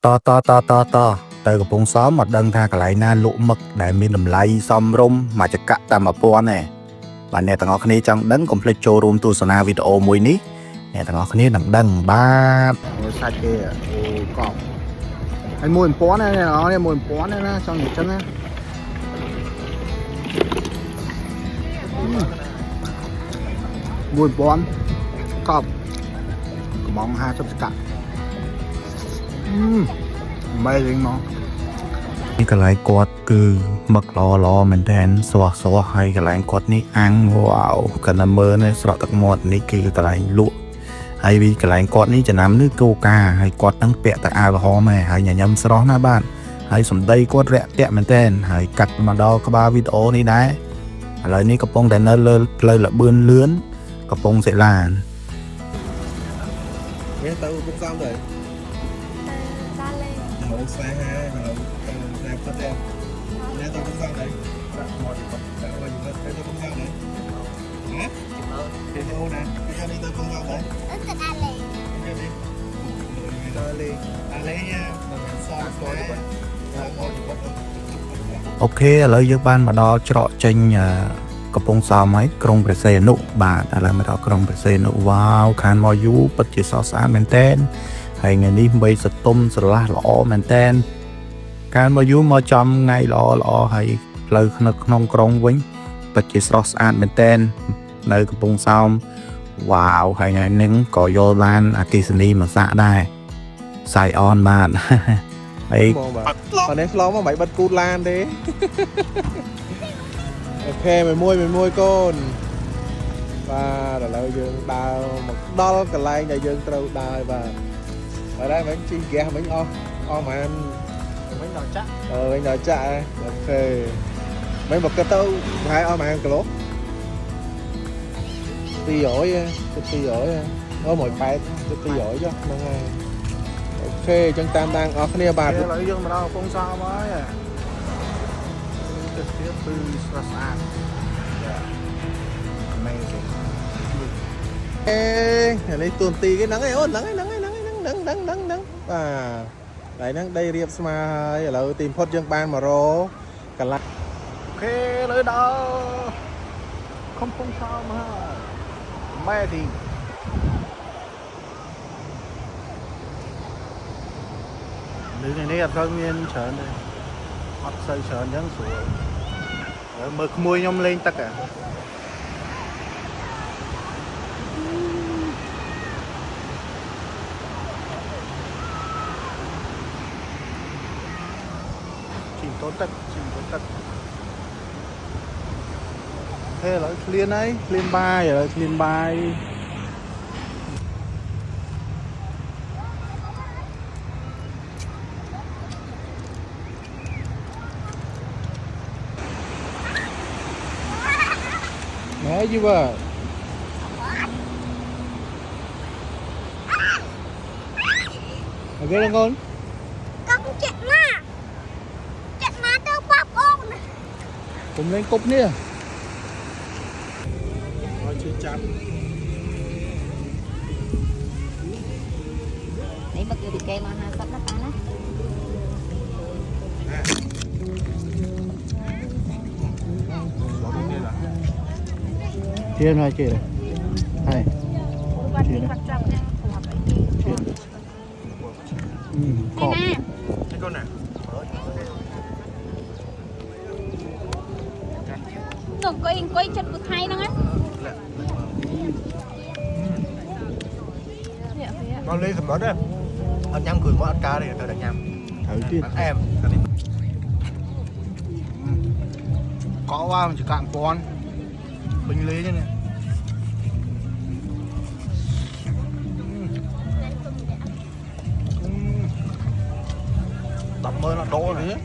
ต่อទៅកំពង់សោមអត់ដឹងថាកន្លែងណាលក់មឹកដែលមានតម្លៃសមរម្យមួយចក្រតាម1000ទេបាទអ្នកទាំងអស់គ្នាចង់ដឹងកុំភ្លេចចូលរួមទស្សនាវីដេអូមួយនេះអ្នកទាំងអស់គ្នានឹងដឹងបាទសាច់គេអូកប់ហើយ1000ណាអ្នកទាំងអស់គ្នា1000ណាចង់និយាយចឹងណា1000កប់កំង50ចក្រAmazing មកនេះកន្លែងគាត់គឺមឹកល្អមែនតើស្រស់ហើយកន្លែងគាត់នេះអាំងវ៉ាវកណ្ដាមើលនេះស្រក់ទឹកមាត់នេះគឺកន្លែងលក់ហើយវាកន្លែងគាត់នេះចំណាំនេះគោកាហើយគាត់នឹងពាក់តែអាវក្រហមហើយញញឹមស្រស់ណាបាទហើយសម្ដីគាត់រាក់ទាក់មែនតើហើយកាត់មកដល់ក្បាលវីដេអូនេះដែរឥឡូវនេះកំពុងតែនៅលើផ្លូវលបឿនលឿនកំពុងសិលាមានទៅពុកសំទៅHãy subscribe cho kênh Ghiền Mì Gõ để không bỏ lỡ Ok ឥឡូវយើងបានមកដល់ច្រកចេញកំពង់សោមហើយក្រុងព្រះសីហនុបាទឥឡូវមកដល់ក្រុងព្រះសីហនុវ៉ាវខាងមកយូពិតជាស្រស់ស្អាតមែនតើហើយថ្ងៃនេះបីសតុំស្រឡះល្អមែនតើការមកយូមកចំថ្ងៃល្អហើយផ្លូវក្នុងក្រុងវិញពិតជាស្រស់ស្អាតមែនតើនៅកំពង់សោមវ៉ាវហើយថ្ងៃនេះក៏យកបានអគ្គិសនីមកសាក់ដែរសៃអនបាទហើយបាទនេះឆ្លងមកមិនបិទគូតឡានទេអូខេមួយកូនបាទឥឡូវយើងដើរមកដល់កន្លែងដែលយើងត្រូវដើរបាទở đây mình chi ghé mình mà anh mình đòi chắc mình đòi chạy ok mấy một cái tao hai mà ăn lốt ti ổi có một bài ti ổi chứ ok chân tam đang ở cái bà lợi dương mà đâu không sao mới trực tiếp từ Sassan ê này tuần tì cái nắng này ôn nắng đấy nắng đây riệp mà hơi là tìm phốt dương ban mà rô cả lại ok lấy đó không sao mà mẹ thì đứa này đi thôi miên trơn đây mặt xây trơn nhắn sủi mực mùi nhom lên tất cả tốn tật thế là liên ấy liên bài rồi liên bài đấy chứ bà ok là ngon cùng lên cục nè rồi chưa chặt đấy bắt được cây mà hai sắp nó tan á chiên hai chị này hai chiên này cái con này quay chất của thay nó á con ly thầm đó đấy anh nhâm cười quá ăn cá đi tôi đã nhâm thử chứ em có qua mình chỉ cạn con bình lý như này đập mơ nó đổ này